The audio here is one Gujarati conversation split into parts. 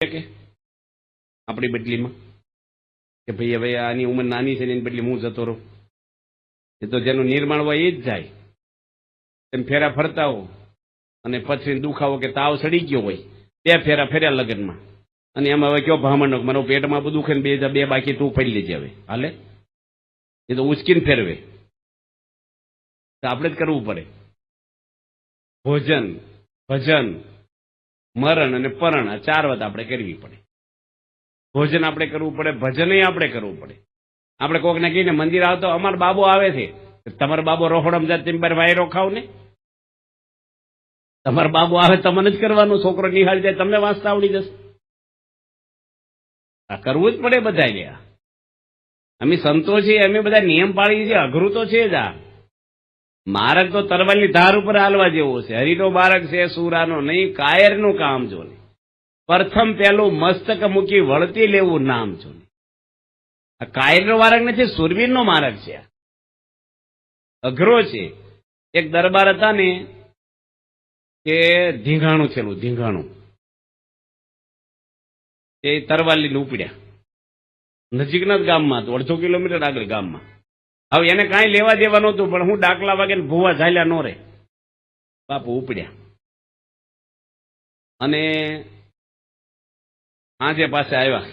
કે આપણી બદલીમાં કે ભાઈ હવે આની ઉંમર નાની છે ને એની બદલી હું જતો રહું? એ તો જેનું નિર્માણ હોય એ જ જાય. તેમ ફેરા ફરતા હો અને પછી દુખાવો કે તાવ સડી ગયો હોય, 2 ફેરા ફેર્યા લગ્નમાં, અને એમાં હવે કયો ભામણો મારું પેટમાં બધું દુખે ને 2 બાકી તું ફરી લેજે. હવે હાલે? એ તો ઉચકીને ફેરવે. તો આપણે જ કરવું પડે. ભોજન, ભજન, મરણ અને પરણ, આ 4 વાત આપણે કરવી પડે. ભોજન આપણે કરવું પડે, ભજન આપણે કરવું પડે. આપણે કોકને કહીને મંદિર આવતો અમારો બાબો આવે છે, તમારો બાબો રોહડમ જાત તેમ વાયરો ખાવ ને. તમારો બાબો આવે તમને જ કરવાનું, છોકરો નિહાળી જાય તમને વાંચતા આવડી જશે. આ કરવું જ પડે બધા ગયા. અમે સંતો છીએ, અમે બધા નિયમ પાડીએ છીએ, અઘરું તો છે જ. આ માર્ગ તો તરવાલની ધાર ઉપર હાલવા જેવો છે. હરીનો માર્ગ છે સુરાનો નહીં, કાયરનું કામ જો ને. પ્રથમ પેલું મસ્તક મૂકી વળતી લેવું નામ જો ને. આ કાયરનો માર્ગ નથી, સુરવીરનો માર્ગ છે. અઘરો છે. એક દરબાર હતા ને કે ધીંઘાણું છેલું, ધીંઘાણું એ તરવાલી ઉપડ્યા. નજીકના જ ગામમાં હતું, 1.5 કિલોમીટર આગળ ગામમાં. હવે એને કાંઈ લેવા દેવા નહોતું, પણ હું ડાકલા વાગે ભૂવા ઝાલ્યા નો રે. બાપુ ઉપડ્યા અને આંજે પાસે આવ્યા.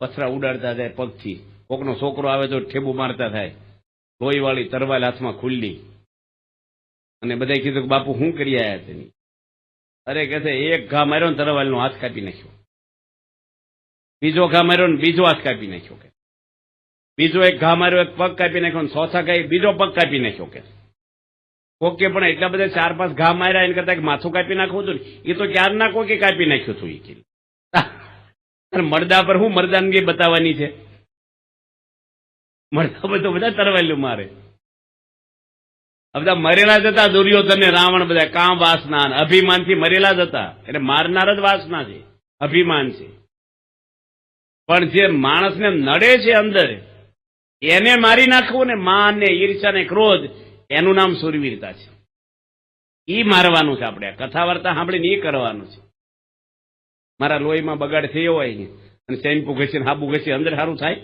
પથરા ઉડાડતા જાય પગથી. કોકનો છોકરો આવે તો ઠેબુ મારતા થાય. લોહીવાળી તરવાલ હાથમાં ખુલ્લી. અને બધાએ કીધું કે બાપુ શું કરી આવ્યા તેની? અરે કે છે એક ઘા માર્યો ને તરવાલનો હાથ કાપી નાખ્યો. બીજો ઘા માર્યો ને બીજો હાથ કાપી નાખ્યો. કે બીજો એક ઘા માર્યો, એક પગ કાપી નાખ્યો, ને ચોથા ઘા બીજો પગ કાપી નાખ્યો. કે કોકે પણ એટલા બધા 4-5 ઘા માર્યા એને કરતા માથું કાપી નાખવું હતું ને, એ તો ક્યારના કોકે કાપી નાખ્યું હતું. એ કીધું મરદા પર હું મરદાનગી બતાવવાની છે? મરદા પર તો બધા તરવાલ્યું મારે. બધા મરેલા જ હતા. દુર્યોધન ને રાવણ બધા કામ વાસના અભિમાનથી મરેલા જ હતા. એટલે મારનાર જ વાસના છે, અભિમાન છે. પણ જે માણસને નડે છે અંદર, એને મારી નાખવું ને, માન ને ઈર્ષા ને ક્રોધ, એનું નામ સુરવીરતા છે. ઈ મારવાનું છે. આપણે કથા વાર્તા સાંભળીને એ કરવાનું છે. મારા લોહીમાં બગાડ થયો હોય ને અને શેમ્પુ ઘસી હાબુ ઘસી અંદર સારું થાય?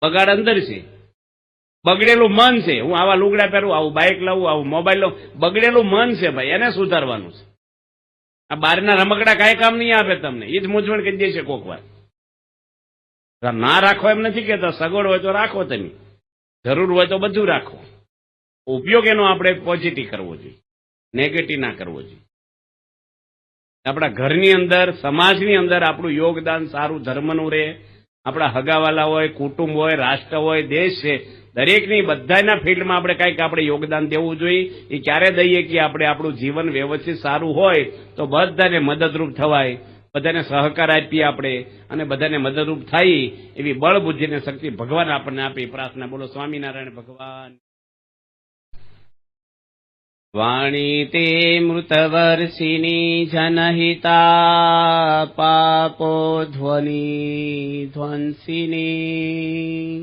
બગાડ અંદર છે. બગડેલું મન છે. હું આવા લુગડા પહેરું, આવું બાઇક લાવું, આવું મોબાઈલ લઉં, બગડેલું મન છે ભાઈ, એને સુધારવાનું છે. આ બહારના રમકડા કાંઈ કામ નહીં આપે તમને. એ જ મૂંઝવણ કરી દે છે કોક વાર. ના રાખો એમ નથી કહેતા, સગવડ હોય તો રાખો, તમે જરૂર હોય તો બધું રાખો. ઉપયોગ એનો આપણે પોઝિટિવ કરવો જોઈએ, નેગેટિવ ના કરવો જોઈએ. આપણા ઘરની અંદર, સમાજની અંદર આપણું યોગદાન સારું ધર્મનું રહે. આપણા હગાવાલા હોય, કુટુંબ હોય, રાષ્ટ્ર હોય, દેશ છે, દરેકની બધાના ફિલ્ડમાં આપણે કંઈક આપણે યોગદાન દેવું જોઈએ. એ ક્યારે દઈએ કે આપણે આપણું જીવન વ્યવસ્થિત સારું હોય તો બધાને મદદરૂપ થવાય, બધાને સહકાર આપીએ આપણે, અને બધાને મદદરૂપ થાય એવી બળ બુદ્ધિ અને શક્તિ ભગવાન આપણને આપી. પ્રાર્થના. બોલો સ્વામિનારાયણ ભગવાન. વાણી તે મૃતવર્ષિની જનહિતા પાપો ધ્વનિ ધ્વંસિની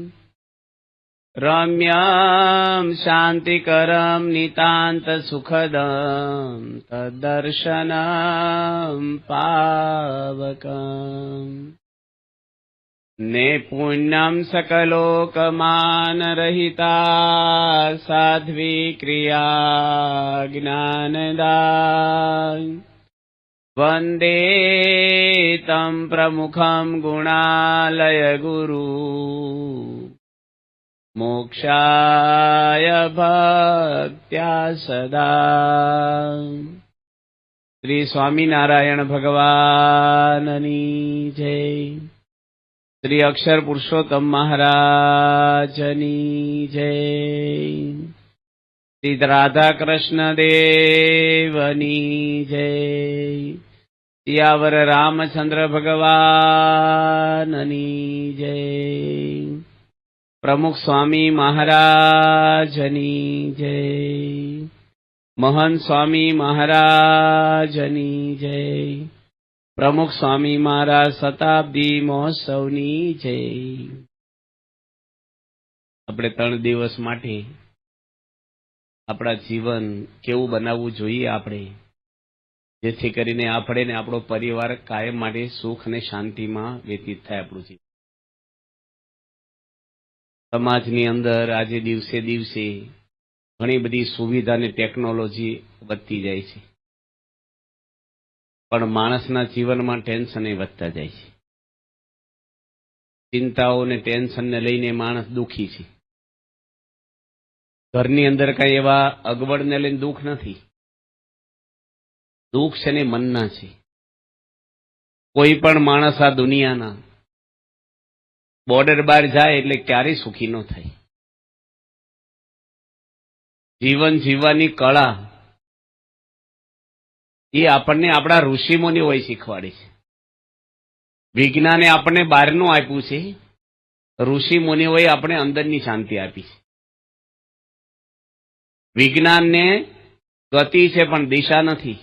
રમ્યમ શાંતિકરમ નિતાંત સુખદમ તદર્શનમ પાવકમ ને પુણ્યમ સકલોકમાન રહિતા સાધ્વી ક્રિયા જ્ઞાનદા વંદે તમ પ્રમુખમ ગુણાલય ગુરુ મોક્ષાય ભક્ત્યા સદા. શ્રી સ્વામિનારાયણ ભગવાનની જય. શ્રી અક્ષર પુરુષોત્તમ મહારાજની જય. શ્રી રાધા કૃષ્ણ દેવની જય. સિયાવર રામચંદ્ર ભગવાનની જય. પ્રમુખ સ્વામી મહારાજની જય. મહંત સ્વામી મહારાજની જય. પ્રમુખ સ્વામી મહારાજ શતાબ્દી મહોત્સવની જય. આપણે 3 દિવસ માટે આપણા જીવન કેવું બનાવવું જોઈએ, આપણે જેથી કરીને આપણે ને આપણો પરિવાર કાયમ માટે સુખ અને શાંતિમાં વ્યતીત થાય આપણું જીવન. સમાજની અંદર આજે દિવસે દિવસે ઘણી બધી સુવિધા અને ટેકનોલોજી વધતી જાય છે, પણ માણસના જીવનમાં ટેન્શન વધતા જાય છે. ચિંતાઓ અને ટેન્શનને લઈને માણસ દુઃખી છે. ઘરની અંદર કઈ એવા અગવડને લઈને દુઃખ નથી, દુઃખ છે ને મનના છે. કોઈ પણ માણસ આ દુનિયાના બોર્ડર બહાર જાય એટલે ક્યારેય સુખી ન થાય. જીવન જીવવાની કળા એ આપણને આપણા ઋષિમુનિઓએ શીખવાડી છે. વિજ્ઞાને આપણને બહારનું આપ્યું છે, ઋષિમુનિઓએ આપણે અંદરની શાંતિ આપી છે. વિજ્ઞાનને ગતિ છે પણ દિશા નથી.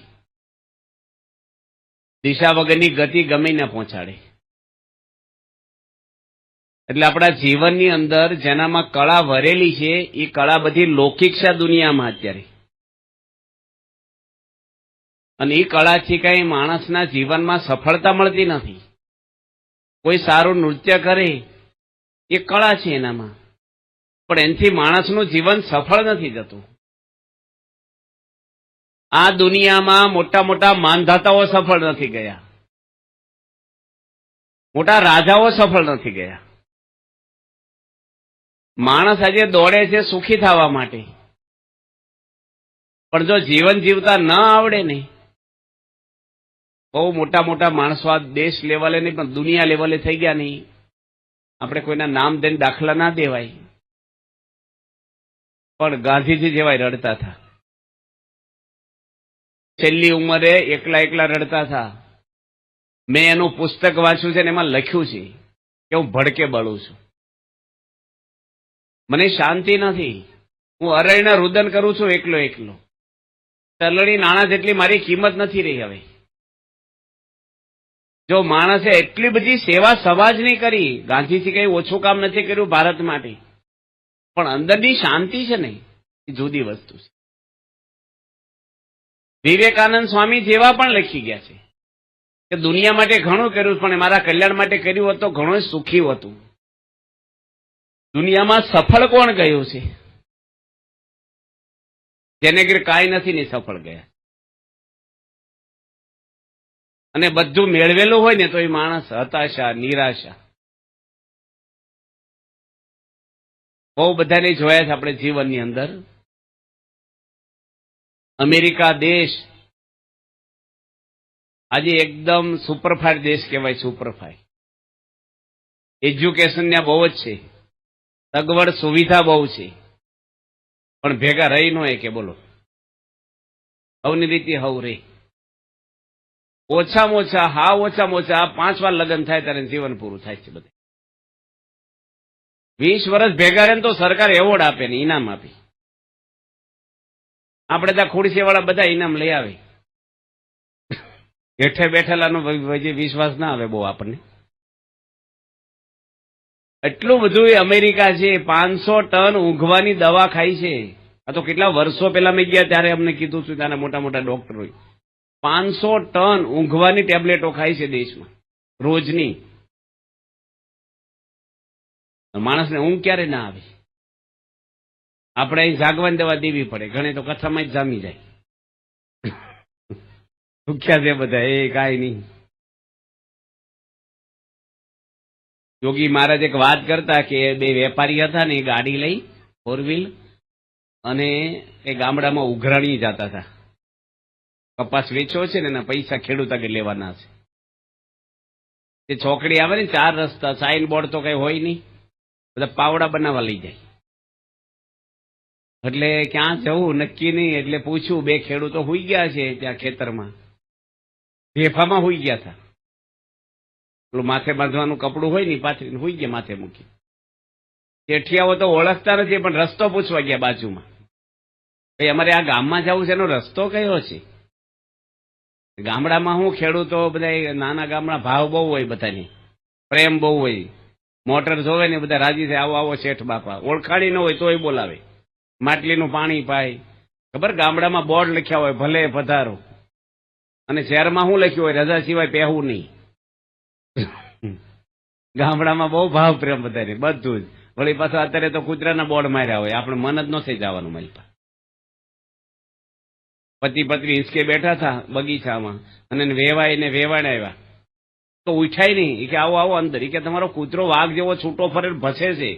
દિશા વગરની ગતિ ગમે ન પહોંચાડે. એટલે આપણા જીવનની અંદર જેનામાં કળા ભરેલી છે એ કળા બધી લૌકિક છે દુનિયામાં અત્યારે, અને એ કળાથી કઈ માણસના જીવનમાં સફળતા મળતી નથી. કોઈ સારું નૃત્ય કરે એ કળા છે એનામાં, પણ એનાથી માણસનું જીવન સફળ નથી જતું. આ દુનિયામાં મોટા મોટા માનધાતાઓ સફળ નથી ગયા, મોટા રાજાઓ સફળ નથી ગયા. માણસ આજે દોડે છે સુખી થવા માટે, પણ જો જીવન જીવતા ન આવડે ને, બહુ મોટા મોટા માણસો આ દેશ લેવલે નહીં પણ દુનિયા લેવલે થઈ ગયા નહીં. આપણે કોઈના નામ દઈને દાખલા ના દેવાય, પણ ગાંધીજી જેવાય રડતા હતા. છેલ્લી ઉંમરે એકલા એકલા રડતા હતા. મેં એનું પુસ્તક વાંચ્યું છે ને એમાં લખ્યું છે કે હું ભડકે બળું છું, મને શાંતિ નથી, હું અરણ્ય રુદન કરું છું એકલો એકલો. તલડી નાણાં જેટલી મારી કિંમત નથી રહી હવે. જો માણસે એટલી બધી સેવા સમાજની કરી, ગાંધીજી કઈ ઓછું કામ નથી કર્યું ભારત માટે, પણ અંદરની શાંતિ છે ને એ જુદી વસ્તુ છે. વિવેકાનંદ સ્વામી જેવા પણ લખી ગયા છે કે દુનિયા માટે ઘણું કર્યું પણ મારા કલ્યાણ માટે કર્યું હોત તો ઘણું સુખી હતું. દુનિયામાં સફળ કોણ ગયું છે? જેને ઘેર કાંઈ નથી ને સફળ ગયા. અને બધું મેળવેલું હોય ને તો એ માણસ હતાશા, નિરાશા બહુ બધાને જોયા છે આપણે જીવનની અંદર. અમેરિકા દેશ આજે એકદમ સુપરફાસ્ટ દેશ કહેવાય. સુપરફાસ્ટ એજ્યુકેશન ત્યાં બહુ જ છે, સગવડ સુવિધા બહુ છે, પણ ભેગા રહી નો કે બોલો, હવની રીતે હવ રે. ઓછામાં ઓછા 5 વાર લગ્ન થાય ત્યારે જીવન પૂરું થાય છે. બધે 20 વર્ષ ભેગા રહે તો સરકાર એવોર્ડ આપે ને ઇનામ આપે. આપણે ત્યાં ખુરશીવાળા બધા ઇનામ લઈ આવે. હેઠે બેઠેલાનો વિશ્વાસ ના આવે બહુ આપણને. એટલું બધું એ અમેરિકા છે, 500 ટન ઊંઘવાની દવા ખાય છે. આ તો કેટલા વર્ષો પહેલા મેં ગયા ત્યારે અમને કીધું છું, ત્યાંના મોટા મોટા ડોક્ટરોએ 500 ટન ઊંઘવાની ટેબ્લેટો ખાય છે દેશમાં રોજની. માણસને ઊંઘ ક્યારે ના આવે? આપણે અહીં જાગવાની દવા દેવી પડે, ઘણે તો કથામાં જ જામી જાય. ભૂખ્યા છે બધા, એ કાંઈ નહીં. યોગી મહારાજ એક વાત કરતા કે 2 વેપારી હતા ને, એ ગાડી લઈ 4 વ્હીલ અને એ ગામડામાં ઉઘરાણી જતા હતા. કપાસ વેચવો છે ને એના પૈસા ખેડૂત આગળ લેવાના છે. તે ચોકડી આવે ને 4 રસ્તા, સાઇન બોર્ડ તો કઈ હોય નહીં, બધા પાવડા બનાવવા લઈ જાય. એટલે ક્યાં જવું નક્કી નહીં, એટલે પૂછ્યું. 2 ખેડૂતો હુઈ ગયા છે ત્યાં ખેતરમાં, ભેફામાં હુઈ ગયા હતા. પેલું માથે બાંધવાનું કપડું હોય ને પાથરીને હુઈ ગયા માથે મૂકી. શેઠિયાઓ તો ઓળખતા નથી પણ રસ્તો પૂછવા ગયા બાજુમાં, ભાઈ અમારે આ ગામમાં જવું છે, એનો રસ્તો કયો છે? ગામડામાં હું ખેડૂતો બધા નાના ગામડા ભાવ બહુ હોય, બધાની પ્રેમ બહુ હોય, મોટર જોવે ને બધા રાજી થાય, આવો આવો શેઠ બાપા. ઓળખાણી ન હોય તોય બોલાવે, માટલીનું પાણી પાય. ખબર ગામડામાં બોર્ડ લખ્યા હોય ભલે પધારો, અને શહેરમાં શું લખ્યું હોય, રજા સિવાય પહેવું નહીં. ગામડામાં બહુ ભાવ પ્રેમ બધાને, બધું જ. વળી પાછું અત્યારે તો કૂતરાના બોર્ડ માર્યા હોય, આપણે મન જ ન થઈ જવાનું. મારી પતિ પત્ની હિંચકે બેઠા હતા બગીચામાં અને વેવાઈને વેવાણ આવ્યા તો ઉઠાય નહીં. એ કે આવો આવો અંદર. એ કે તમારો કૂતરો વાઘ જેવો છૂટો ફરે ભસે છે.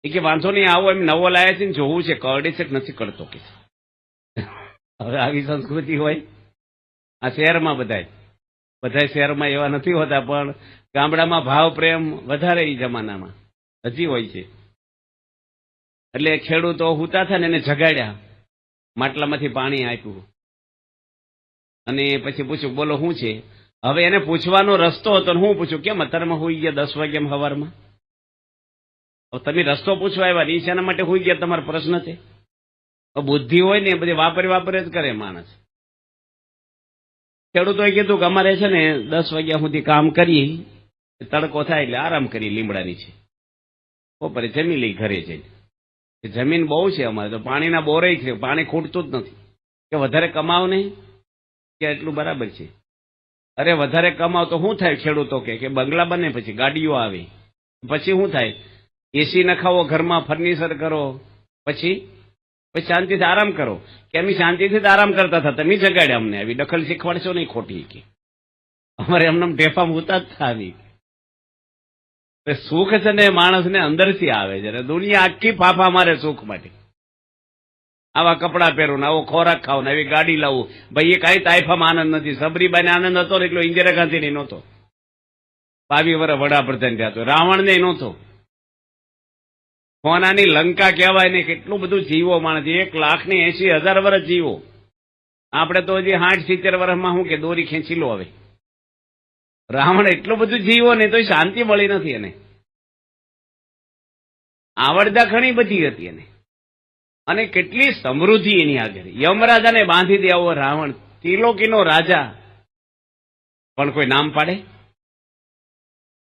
એ કે વાંધો નહીં, આવો, એમ નવો લાયા છે ને જોવું છે કરડે છે કે નથી કરતો. કે હવે આવી સંસ્કૃતિ હોય આ શહેરમાં. બધા શહેરમાં એવા નથી હોતા, પણ ગામડામાં ભાવ પ્રેમ વધારે એ જમાનામાં હજી હોય છે. એટલે ખેડૂતો હુતા હતા ને એને જગાડ્યા, માટલામાંથી પાણી આપ્યું અને પછી પૂછ્યું બોલો શું છે. હવે એને પૂછવાનો રસ્તો હતો ને હું પૂછું કેમ અત્યારમાં હોઈ ગયા 10 વાગ્યા સવારમાં? તમે રસ્તો પૂછવા આવ્યા, નીચાના માટે હોઈ ગયા, તમારો પ્રશ્ન છે. બુદ્ધિ હોય ને બધી વાપરે જ કરે માણસ. ખેડૂતોએ કીધું કે અમારે છે ને 10 વાગ્યા સુધી કામ કરી, તડકો થાય એટલે આરામ કરી, લીમડાની છે, બપોરે જમી લઈ ઘરે જઈને. જમીન બહુ છે અમારે તો, પાણીના બોરે છે, પાણી ખૂટતું જ નથી. કે વધારે કમાવ નહીં કે એટલું બરાબર છે. અરે વધારે કમાવ તો શું થાય? ખેડૂતો કે બંગલા બને, પછી ગાડીઓ આવે, પછી શું થાય? એસી નખાવો ઘરમાં, ફર્નિચર કરો, પછી શાંતિથી આરામ કરો. કે અમે શાંતિથી જ આરામ કરતા હતા, તમે જગાડ્યા અમને. આવી દખલ શીખવાડશો નહીં ખોટી. કે અમારે એમને ઢેફામાં ઉતા જ આવી. સુખ છે ને માણસને અંદરથી આવે છે. દુનિયા આખી ફાફા મારે સુખ માટે. આવા કપડાં પહેરું ને આવો ખોરાક ખાવું ને આવી ગાડી લાવું. ભાઈ એ કાંઈ તાઇફામાં આનંદ નથી. સબરીબાઈને આનંદ હતો ને એટલો ઇન્દિરા ગાંધીને નહોતો. 22 વર્ષ વડાપ્રધાન થયા તો રાવણને નહોતો. સોનાની લંકા કહેવાય ને, કેટલું બધું જીવો માણસ. 1,80,000 વર્ષ જીવો. આપણે તો હજી 60-70 વર્ષમાં શું કે દોરી ખેંચી લો. હવે રાવણ એટલું બધું જીવો ને તો શાંતિ મળી નથી એને. આવડતા ઘણી બધી હતી એને, અને કેટલી સમૃદ્ધિ એની આગળ. યમરાજાને બાંધી દે આવો રાવણ, ત્રિલોકીનો રાજા, પણ કોઈ નામ પાડે?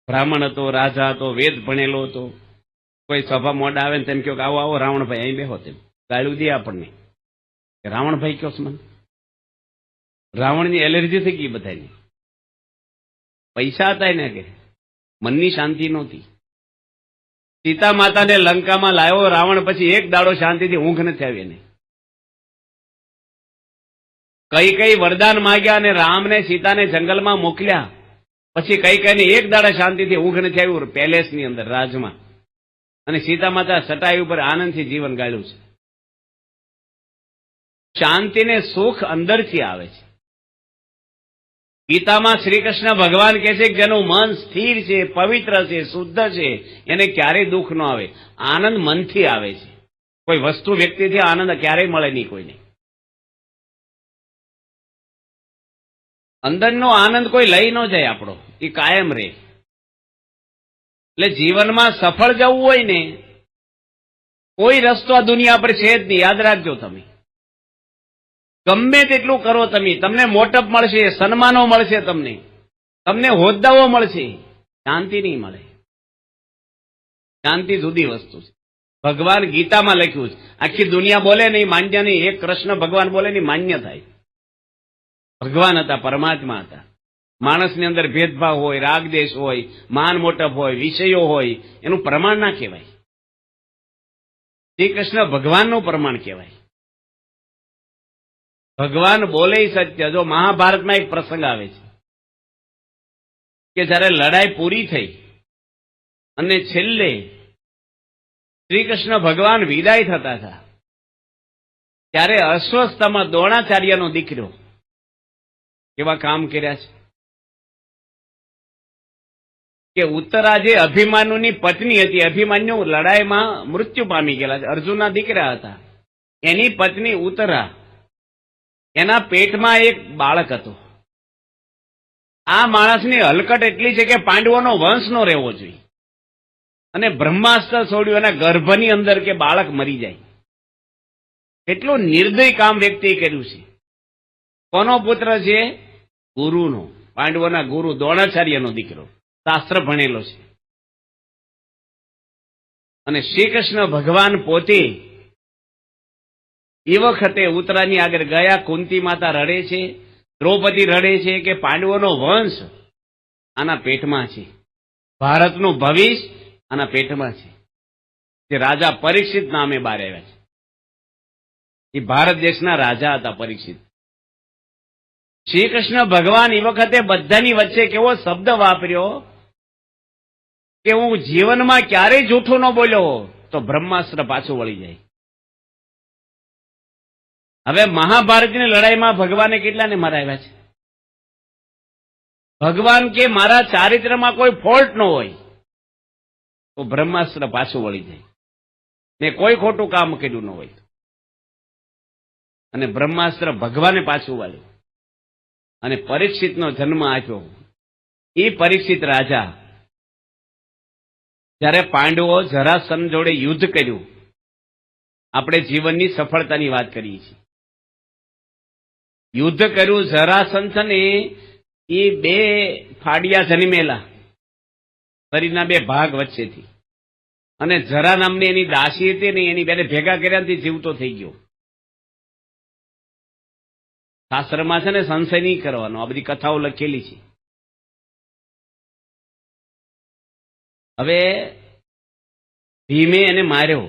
બ્રાહ્મણ હતો, રાજા હતો, વેદ ભણેલો હતો. કોઈ સભા મોડા આવે ને તેમ કહો કે આવો આવો રાવણભાઈ અહીં બેહો, તેમ ગાળું દે આપણને. રાવણભાઈ કહો મને, રાવણની એલર્જી થઈ ગઈ બધાની. પૈસા હતા એને કે મનની શાંતિ નહોતી. સીતા માતાને લંકામાં લાવ્યો રાવણ, પછી એક દાડો શાંતિથી ઊંઘ નથી આવી એને. કઈ વરદાન માંગ્યા અને રામને સીતાને જંગલમાં મોકલ્યા, પછી કઈને એક દાડા શાંતિથી ઊંઘ નથી આવ્યું પેલેસની અંદર, રાજમાં. અને સીતા માતા સટાઈ ઉપર આનંદથી જીવન ગાળ્યું છે. શાંતિને સુખ અંદરથી આવે છે. ગીતામાં શ્રી કૃષ્ણ ભગવાન કહે છે કે જેનું મન સ્થિર છે, પવિત્ર છે, શુદ્ધ છે, એને ક્યારેય દુઃખ ન આવે. આનંદ મનથી આવે છે. કોઈ વસ્તુ વ્યક્તિથી આનંદ ક્યારેય મળે નહીં કોઈને. અંદરનો આનંદ કોઈ લઈ ન જાય આપણો, એ કાયમ રહે. એટલે જીવનમાં સફળ જવું હોય ને, કોઈ રસ્તો આ દુનિયા પર છે જ નહીં. યાદ રાખજો તમે. ગમે તેટલું કરો તમે, તમને મોટપ મળશે, સન્માનો મળશે, તમને હોદ્દાઓ મળશે, શાંતિ નહીં મળે. શાંતિ જુદી વસ્તુ છે. ભગવાન ગીતામાં લખ્યું છે. આખી દુનિયા બોલે નહીં, માન્ય નહીં. એક કૃષ્ણ ભગવાન બોલે નહીં, માન્ય થાય. ભગવાન હતા, પરમાત્મા હતા. માણસની અંદર ભેદભાવ હોય, રાગદેશ હોય, માન મોટપ હોય, વિષયો હોય, એનું પ્રમાણ ના કહેવાય. શ્રી કૃષ્ણ ભગવાનનું પ્રમાણ કહેવાય. ભગવાન બોલે સત્ય. જો મહાભારતમાં એક પ્રસંગ આવે છે કે જયારે લડાઈ પૂરી થઈ અને છેલ્લે શ્રી કૃષ્ણ ભગવાન વિદાય થતા હતા, ત્યારે અશ્વસ્થામાં દ્રોણાચાર્યનો દીકરો કેવા કામ કર્યા છે કે ઉત્તરા જે અભિમાન્યુની પત્ની હતી, અભિમાન્યુ લડાઈમાં મૃત્યુ પામી ગયેલા છે, અર્જુનના દીકરા હતા. એની પત્ની ઉત્તરા, એના પેટમાં એક બાળક હતો. આ માણસની હલકટ એટલી છે કે પાંડવોનો વંશ નો રહેવો જોઈએ, અને બ્રહ્માસ્ત્ર છોડ્યું એના ગર્ભની અંદર કે બાળક મરી જાય. એટલું નિર્દય કામ વ્યક્તિએ કર્યું છે. કોનો પુત્ર છે? ગુરુનો, પાંડવોના ગુરુ દ્રોણાચાર્યનો દીકરો, શાસ્ત્ર ભણેલો છે. અને શ્રી કૃષ્ણ ભગવાન પોતે એ વખતે ઉત્તરાની આગળ ગયા. કુંતી માતા રડે છે દ્રૌપદી રડે છે કે પાંડવોનો વંશ આના પેટમાં છે, ભારતનું ભવિષ્ય આના પેટમાં છે. જે રાજા પરીક્ષિત નામે બહાર આવ્યા છે, એ ભારત દેશના રાજા હતા પરીક્ષિત. શ્રી કૃષ્ણ ભગવાન એ વખતે બધાની વચ્ચે કેવો શબ્દ વાપર્યો કે હું જીવનમાં ક્યારેય જૂઠું ન બોલ્યો તો બ્રહ્માસ્ત્ર પાછું વળી જાય. હવે મહાભારતની લડાઈમાં ભગવાને કેટલાને મરાવ્યા છે? ભગવાન કે મારા ચારિત્રમાં કોઈ ફોલ્ટ ન હોય તો બ્રહ્માસ્ત્ર પાછું વળી જાય, મેં કોઈ ખોટું કામ કર્યું ન હોય. અને બ્રહ્માસ્ત્ર ભગવાને પાછું વાળ્યું અને પરીક્ષિતનો જન્મ આપ્યો. એ પરીક્ષિત રાજા જ્યારે પાંડવો જરાસંઘ જોડે યુદ્ધ કર્યું, આપણે જીવનની સફળતાની વાત કરીએ છીએ. યુદ્ધ કર્યું જરાસંઘ ને એ બે ફાડિયા જન્મેલા શરીરના બે ભાગ વચ્ચેથી, અને જરા નામની એની દાસી હતી ને એની બેને ભેગા કર્યાથી જીવતો થઈ ગયો. શાસ્ત્રમાં છે ને સંશય નહીં કરવાનો, આ બધી કથાઓ લખેલી છે. હવે ભીમે એને માર્યો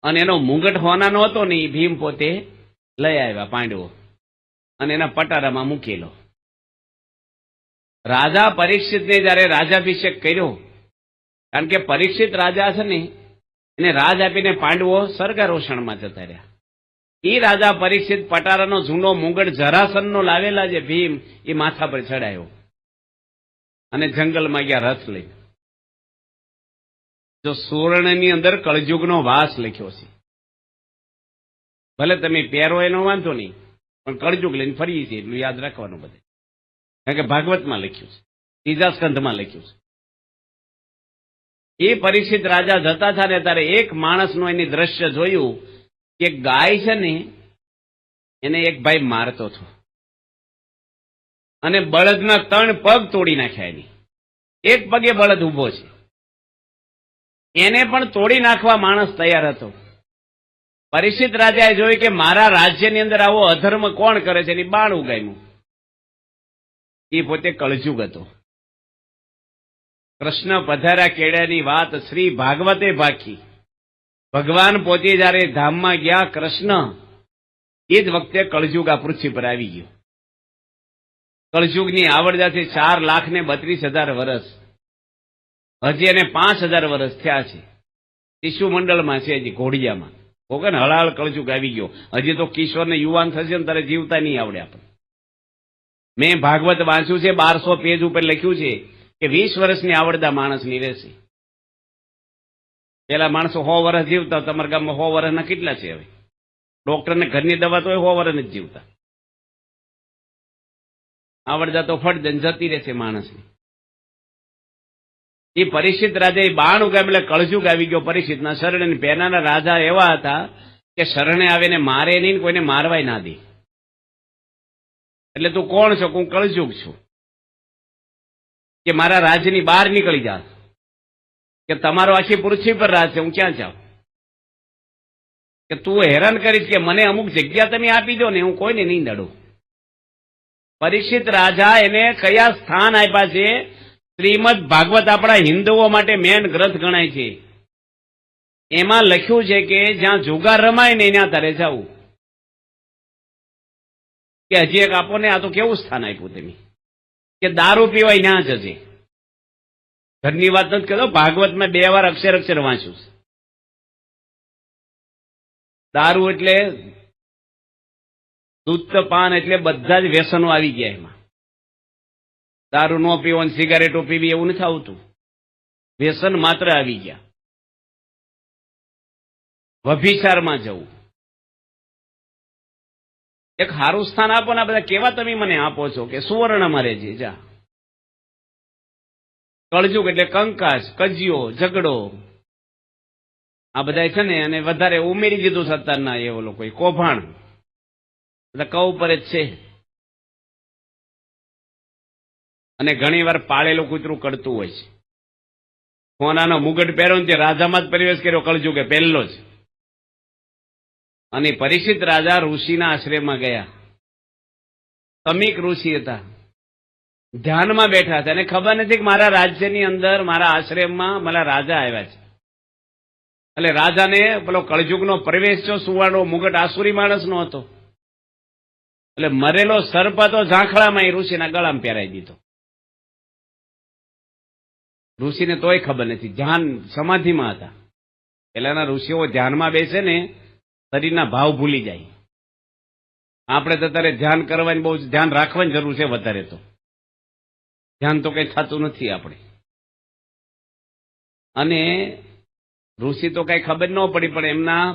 અને એનો મુંગટ હોનાનો હતો ને એ ભીમ પોતે લઈ આવ્યા પાંડવો અને એના પટારામાં મૂકેલો. રાજા પરીક્ષિતને જયારે રાજાભિષેક કર્યો, કારણ કે પરીક્ષિત રાજા છે ને એને રાજ આપીને પાંડવો સ્વર્ગારોષણમાં જતા રહ્યા. એ રાજા પરીક્ષિત પટારાનો જૂનો મુંગટ જરાસનનો લાવેલા જે ભીમ એ માથા પર ચડાયો અને જંગલમાં ગયા રથ લઈ. જો સુવર્ણની અંદર કળયુગનો વાસ લખ્યો છે, ભલે તમે પહેરો એનો વાંધો નહીં, પણ કળયુગ લઈને ફરીએ છીએ એટલું યાદ રાખવાનું બધે, કારણ કે ભાગવતમાં લખ્યું છે, ત્રીજા સ્કંધમાં લખ્યું છે. એ પરીક્ષિત રાજા જતા હતા ને ત્યારે એક માણસનું એની દ્રશ્ય જોયું કે ગાય છે ને એને એક ભાઈ મારતો હતો અને બળદના 3 પગ તોડી નાખ્યા. એની એક પગે બળદ ઉભો છે, એને પણ તોડી નાખવા માણસ તૈયાર હતો. પરીક્ષિત રાજાએ જોયું કે મારા રાજ્યની અંદર આવો અધર્મ કોણ કરે છે, એની બાણ ઉગામ્યું. એ પોતે કળજુગ હતો. કૃષ્ણ પધાર્યા કેળાની વાત શ્રી ભાગવતે ભાખી. ભગવાન પોતે જયારે ધામમાં ગયા કૃષ્ણ, એ જ વખતે કળજુગ આ પૃથ્વી પર આવી ગયો. કળજુગની આવડતા છે 4,32,000 વર્ષ. હજી એને 5,000 વર્ષ થયા છે. શિશુ મંડળમાં છે, હજી ઘોડિયામાં. ઓકે ને, હળાહળ કળજુગ આવી ગયો. હજી તો કિશોર ને યુવાન થશે ને તારે જીવતા નહીં આવડે આપણે. મેં ભાગવત વાંચ્યું છે, 1200 પેજ ઉપર લખ્યું છે કે 20 વર્ષની આવડતા માણસની રહેશે. પેલા માણસો 100 વર્ષ જીવતા, તમારા ગામમાં 100 વર્ષના કેટલા છે? હવે ડોક્ટરને ઘરની દવા તો 100 વર્ષ નથી જીવતા. આવડતા તો ફટ દઈને જતી રહેશે માણસની. એ પરીક્ષિત રાજા એ બાણ ઉગામ એટલે કળજુગ આવી ગયો પરીક્ષિતના શરણે. પહેલાના રાજા એવા હતા કે શરણે આવીને મારે નહીં, કોઈને મારવાય ના દે. એટલે તું કોણ છો? હું કળજુગ છું, કે મારા રાજ્યની બહાર નીકળી જા, કે તમારો આખી પૃથ્વી પર રાજ છે, હું ક્યાં જાઉં? કે તું હેરાન કરીશ કે મને અમુક જગ્યા તમે આપી દો ને, હું કોઈને નહીં નડું. પરીક્ષિત રાજા એને કયા સ્થાન આપ્યા છે? શ્રીમદ ભાગવત આપણા હિન્દુઓ માટે મેન ગ્રંથ ગણાય છે. એમાં લખ્યું છે કે જ્યાં જુગાર રમાય ને ત્યાં તારે જવું. કે હજી એક આપો ને, આ તો કેવું સ્થાન આપ્યું તમે? કે દારૂ પીવાય ત્યાં જજે. ઘરની વાત નથી કરતો, ભાગવતમાં 2 વાર અક્ષર અક્ષર વાંચ્યું છે. દારૂ એટલે દૂધપાન એટલે બધા જ વ્યસનો આવી ગયા એમાં. દારૂ ન પીવો ને સિગારેટો પીવી એવું નથી આવતું. વ્યસન માત્ર આવી ગયા. વ્યભિચારમાં જવું. એક સારું સ્થાન આપો ને, બધા કેવા તમે મને આપો છો કે સુવર્ણમાં રહેજે જા. કળજુગ એટલે કંકાસ, કજિયો, ઝઘડો, આ બધા છે ને, અને વધારે ઉમેરી દીધું સત્તાના એવો લોકો કૌભાંડ, બધા કઉ પર જ છે. અને ઘણી વાર પાળેલું કૂતરું કરતું હોય છે. સોનાનો મુગટ પહેરો ને તે રાજામાં જ પ્રવેશ કર્યો કળજુગે પહેલો જ. અને પરીક્ષિત રાજા ઋષિના આશ્રયમાં ગયા. તમિક ઋષિ હતા, ધ્યાનમાં બેઠા હતા અને ખબર નથી કે મારા રાજ્યની અંદર મારા આશ્રમમાં મારા રાજા આવ્યા છે. એટલે રાજાને પેલો કળજુગનો પ્રવેશ જો સુવાળો મુગટ આસુરી માણસનો હતો. એટલે મરેલો સર્પ હતો ઝાંખળામાં એ ઋષિના ગળામાં પહેરાઈ દીધો. ઋષિને તોય ખબર નથી, ધ્યાન સમાધિમાં હતા. પેલાના ઋષિઓ ધ્યાનમાં બેસે ને શરીરના ભાવ ભૂલી જાય. આપણે તો અત્યારે ધ્યાન કરવાની બહુ ધ્યાન રાખવાની જરૂર છે વધારે, તો ધ્યાન તો કઈ થતું નથી આપણે. અને ઋષિ તો કઈ ખબર ન પડી, પણ એમના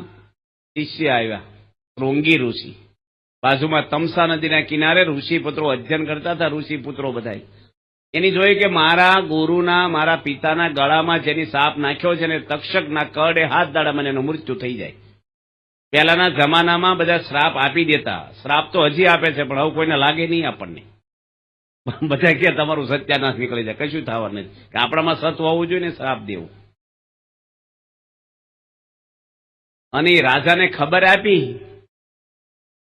શિષ્ય આવ્યા, શૃંગી ઋષિ. બાજુમાં તમસા નદીના કિનારે ઋષિ પુત્રો અધ્યયન કરતા હતા. ઋષિ પુત્રો બધા એની જોયું કે મારા ગુરુના, મારા પિતાના ગળામાં જેની સાપ નાખ્યો છે ને તક્ષકના કડે હાથ દાડામાં એનું મૃત્યુ થઈ જાય. પહેલાના જમાનામાં બધા શ્રાપ આપી દેતા, શ્રાપ તો હજી આપે છે પણ હવે કોઈને લાગે નહીં આપણને. બધા કે તમારું સત્યાનાશ નીકળી જાય, કશું થવાનું નથી, કે આપણામાં સત્વ હોવું જોઈએ ને શ્રાપ દેવું. અને એ રાજાને ખબર આપી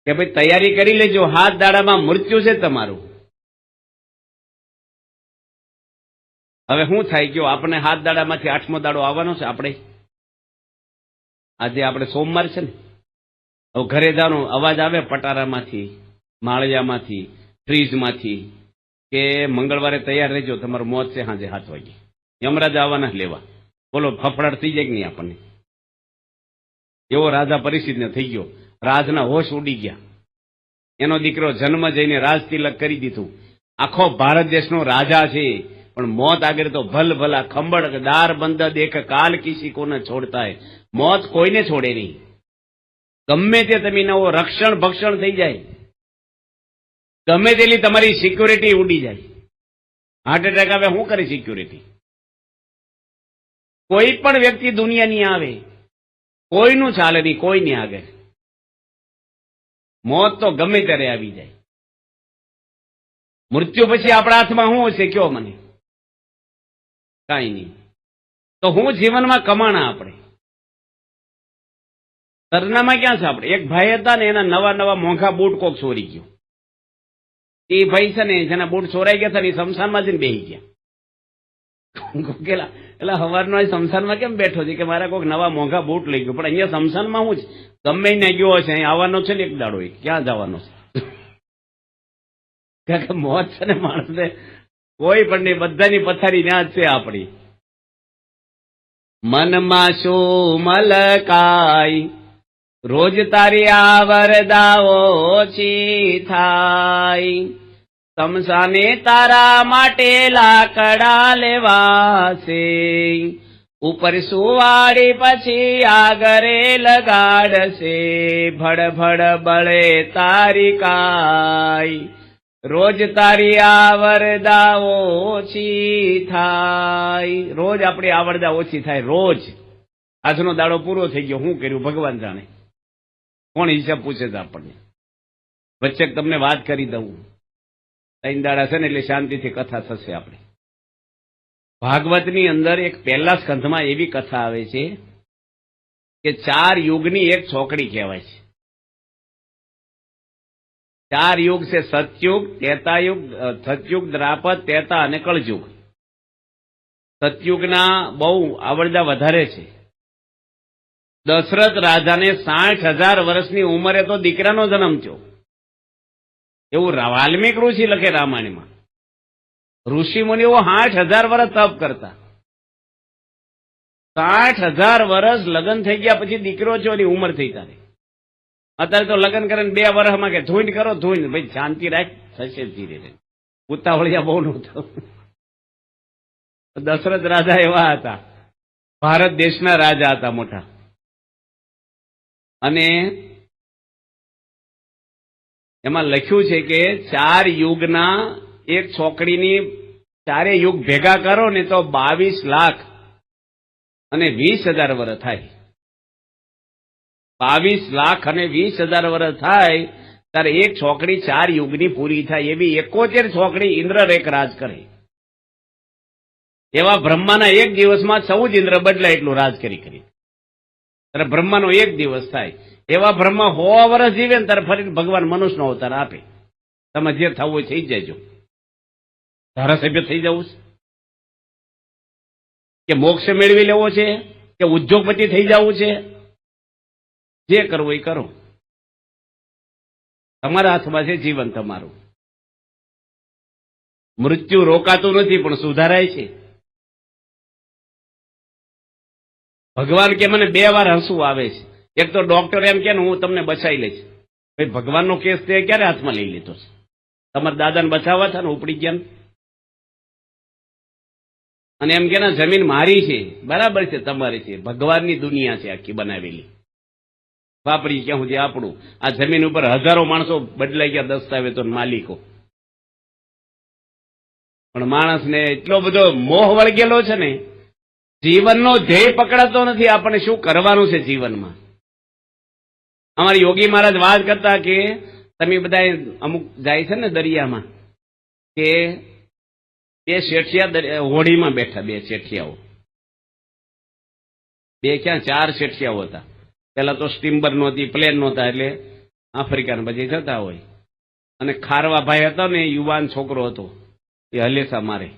કે ભાઈ તૈયારી કરી લેજો, હાથ દાડામાં મૃત્યુ છે તમારું. હવે શું થાય ગયો, આપણે હાથ દાડામાંથી 8મો દાડો આવવાનો છે. આજે આપણે સોમવાર છે ને, હવે ઘરે જવાનો અવાજ આવે પટારામાંથી, માળિયામાંથી, ફ્રીજમાંથી કે મંગળવારે તૈયાર રહેજો, તમારું મોત છે સાંજે 7 વાગે, યમરાજ આવવાના લેવા. બોલો, ફફડાટ થઈ જાય કે નહીં આપણને? એવો રાજા પરિસ્થિતિને થઈ ગયો. રાજના હોશ ઉડી ગયા. એનો દીકરો જન્મ જઈને રાજ તિલક કરી દીધું. આખો ભારત દેશનો રાજા છે, પણ મોત આગળ તો ભલ ભલા ખંબળ દાર બંધ દેખ કાલ કિસી કોને છોડતા હે. મોત કોઈને છોડે નહીં. ગમે તે તમે નવો રક્ષણ ભક્ષણ થઈ જાય, ગમે તેટલી તમારી સિક્યુરિટી ઉડી જાય. હાર્ટ એટેક આવે, શું કરે સિક્યુરિટી? કોઈ પણ વ્યક્તિ દુનિયાની આવે, કોઈનું ચાલે નહીં, કોઈની આગળ. મોત તો ગમે ત્યારે આવી જાય. મૃત્યુ પછી આપણા હાથમાં શું હશે કયો મને? કાંઈ નહીં. તો હું જીવનમાં કમાણા આપણે સરનામાં ક્યાં છે આપણે? એક ભાઈ હતા ને, એના નવા નવા મોંઘા બૂટ કોક ચોરી ગયો. એ ભાઈ છે ને, જેના બૂટ ચોરાઈ ગયા હતા ને, એ શમશાનમાં જઈને બેસી ગયા. એટલે હવારનો શમશાનમાં કેમ બેઠો છે કે મારા કોઈક નવા મોંઘા બૂટ લઈ ગયો. પણ અહીંયા શમશાનમાં હું જ ગમે ને ગયો હશે, અહીં આવવાનો છે ને એક દાડો, ક્યાં જવાનો છે? કે મોત છે ને માણસને કોઈ પણ નહીં, બધાની પથારી ત્યાં જ છે આપણી. મનમાં શું મલકાય, રોજ તારી આવરદા ઓછી થાય. તમસાને તારા માટે લાકડા લેવાશે, ઉપર સુવાડી પછી આગરે લગાડશે. ભડભડ બળે તારી કાય, રોજ તારી આવરદા ઓછી થાય. રોજ આપણી આવરદા ઓછી થાય. રોજ આજનો દાડો પૂરો થઈ ગયો, શું કર્યું ભગવાન જાણે, કોણ હિસાબ પૂછે છે આપણને? વચ્ચે તમને વાત કરી દઉં, 3 દાડા છે ને એટલે શાંતિથી કથા થશે. આપણે ભાગવતની અંદર એક પહેલા સ્કંધમાં એવી કથા આવે છે કે 4 યુગની એક છોકરી કહેવાય છે. 4 યુગ છે: સતયુગ, ત્રેતાયુગ, સતયુગ, દ્વાપર, ત્રેતા અને કળયુગ. સતયુગના બહુ આવરદા વધારે છે. દશરથ રાજાને 60,000 વર્ષની ઉંમરે તો દીકરાનો જન્મ થયો, એવું વાલ્મીક ઋષિ લખે રામાયણમાં. ઋષિ મુનિઓ 60,000 વર્ષ તપ કરતા. 60,000 વર્ષ લગ્ન થઈ ગયા પછી દીકરો છે, એની ઉંમર થઈ તારે. અત્યારે તો લગ્ન કરે 2 વર્ષમાં કે ધૂંડ કરો, ધૂંડ ભાઈ શાંતિ રાખ, થશે ધીરે ધીરે, ઉતાવળિયા બહુ નહોતું. દશરથ રાજા એવા હતા, ભારત દેશના રાજા હતા મોટા. અને એમાં લખ્યું છે કે 4 યુગના એક છોકરીની 4 યુગ ભેગા કરો ને તો 22 લાખ અને 20,000 વર્ષ થાય. 22 લાખ અને 20,000 વર્ષ થાય ત્યારે એક છોકરી 4 યુગની પૂરી થાય. એવી 71 છોકરી ઇન્દ્ર રેખ રાજ કરે. એવા બ્રહ્માના એક દિવસમાં 14 ઇન્દ્ર બદલાય એટલું રાજ કરી ત્યારે બ્રહ્માનો એક દિવસ થાય. એવા બ્રહ્મા 100 વર્ષ જીવે ને ત્યારે ફરી ભગવાન મનુષ્યનો અવતાર આપે. તમે જે થવું હોય થઈ જજો. ધારાસભ્ય થઈ જવું છે કે મોક્ષ મેળવી લેવો છે કે ઉદ્યોગપતિ થઈ જવું છે, જે કરવું એ કરો. તમારા હાથમાં છે જીવન તમારું. મૃત્યુ રોકાતું નથી પણ સુધારાય છે. ભગવાન કે મને 2 વાર હસવું આવે છે. એક તો ડોક્ટર એમ કે હું તમને બચાવી લઈશ. ભાઈ ભગવાનનો કેસ તે ક્યારે હાથમાં લઈ લીધો છે? તમારા દાદાને બચાવવા હતા ને ઉપડી ગયા. અને એમ કે જમીન મારી છે, બરાબર છે, તમારી છે. ભગવાનની દુનિયા છે આખી બનાવેલી. વાપરી ક્યાં સુધી આપણું. આ જમીન ઉપર હજારો માણસો બદલાઈ ગયા, દસ્તાવેજો માલિકો. પણ માણસને એટલો બધો મોહ વળગેલો છે ને, જીવનનો ધ્યેય પકડાતો નથી. આપણને શું કરવાનું છે જીવનમાં. અમારી યોગી મહારાજ વાત કરતા કે તમે બધા અમુક જાય છે ને દરિયામાં, કે 2 શેઠિયા હોડીમાં બેઠા, 2 શેઠિયાઓ, 2 ક્યાં 4 શેઠિયાઓ હતા. પેલા તો સ્ટીમર નહોતી, પ્લેન નહોતા, એટલે આફ્રિકાને પછી જતા હોય. અને ખારવા ભાઈ હતો ને, યુવાન છોકરો હતો, એ હલેસા મારે.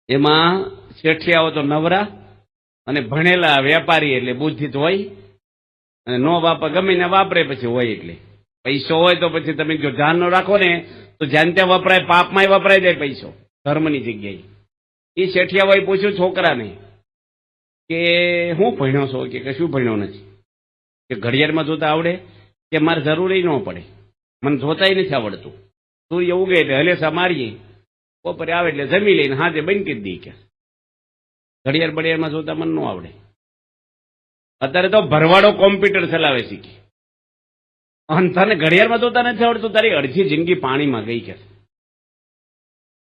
એમાં શેઠિયાઓ તો નવરા અને ભણેલા વેપારી, એટલે બુદ્ધિ તો હોય. અને નો વાપરે, ગમે ને વાપરે પછી હોય. એટલે પૈસો હોય તો પછી તમે જો ધ્યાન ન રાખો ને તો જ્યાં ત્યાં વપરાય, પાપમાંય વપરાય જાય પૈસો, ધર્મની જગ્યાએ. એ શેઠિયાઓએ પૂછ્યું છોકરાને કે હું ભણ્યો છો? કે શું ભણ્યો નથી? કે ઘડિયાળમાં જોતા આવડે? કે મારે જરૂરી ન પડે, મને જોતાય નથી આવડતું. સૂર્ય ઉગે એટલે હલેસા મારીએ, બપોરે આવે એટલે જમી લઈને હાથે બંધ કરી દઈએ. કે ઘડિયાળમાં જોતા મને ન આવડે. અત્યારે તો ભરવાડો કોમ્પ્યુટર ચલાવે શીખી. અને તને ઘડિયાળમાં જોતા નથી આવડતું, તારી અડધી જિંદગી પાણીમાં ગઈ. કે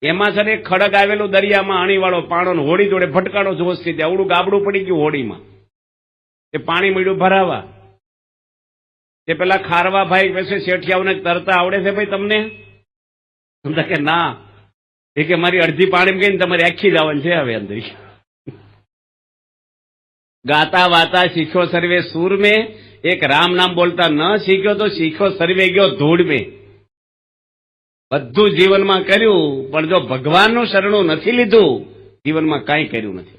એમાં છે ને ખડક આવેલું દરિયામાં, અણીવાળો પાણો, હોડી જોડે ફટકાણો જોશ થી આવડું ગાબડું પડી ગયું હોડીમાં. એ પાણી મળ્યું ભરાવા. તે પેલા ખારવા ભાઈ પછી શેઠિયાઓને તરતા આવડે છે ભાઈ તમને? કે ના. એ કે મારી અડધી પાણી ગઈ ને તમારી આખી જવાનું છે હવે અંદર. ગાતા વાતા શીખ્યો સર્વે સૂર મેં, એક રામ નામ બોલતા ન શીખ્યો તો શીખ્યો સર્વે ગયો ધૂળ મેં. બધું જીવનમાં કર્યું, પણ જો ભગવાનનું શરણું નથી લીધું, જીવનમાં કાંઈ કર્યું નથી.